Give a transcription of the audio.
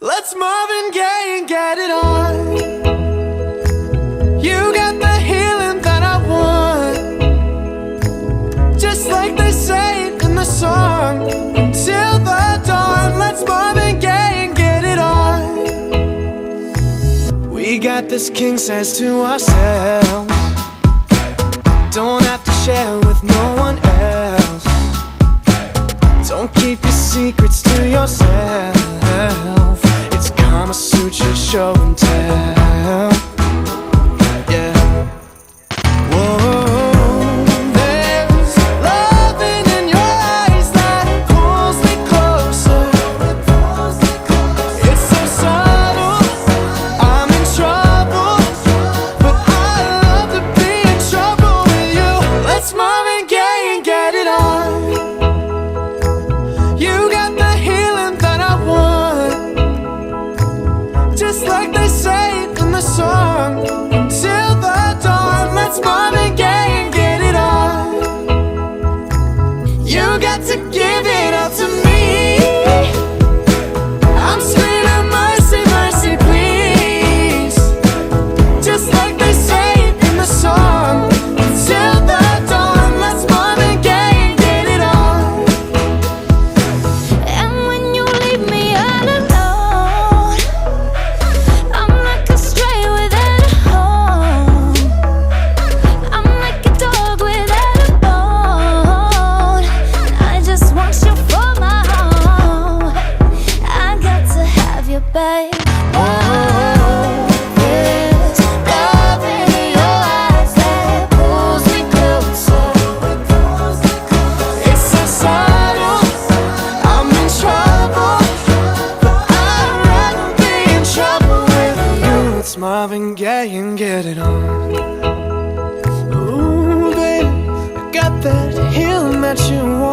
Let's Marvin Gaye and get it on. You got the healing that I want, just like they say it in the song. Till the dawn, let's Marvin Gaye and get it on. We got this king size to ourselves, don't have to share with no one else. Don't keep your secrets to yourself. It's Kama Sutra show and tell. Yeah. Whoa, there's loving in your eyes that pulls me closer. It's so subtle, I'm in trouble, but I love to be in trouble with you. Let's Marvin Gaye and get it on. You got the healing that I want, just like they say it in the song. Till the dawn, let's Marvin Gaye and get it on. You got to give it up to me. I'm screaming mercy, mercy, please, just like they say it in the song. Till the dawn, let's Marvin Gaye and get it on. And when you leave me all alone, I'm like a stray without a home. I'm like a dog without a bone. And I just want you for my home. I got to have you, babe. Oh, there's loving in your eyes that pulls me closer. It's so subtle, I'm in trouble, but I'd rather be in trouble with you. Let's Marvin Gaye and get it on. Ooh, baby, I got that healing that you want.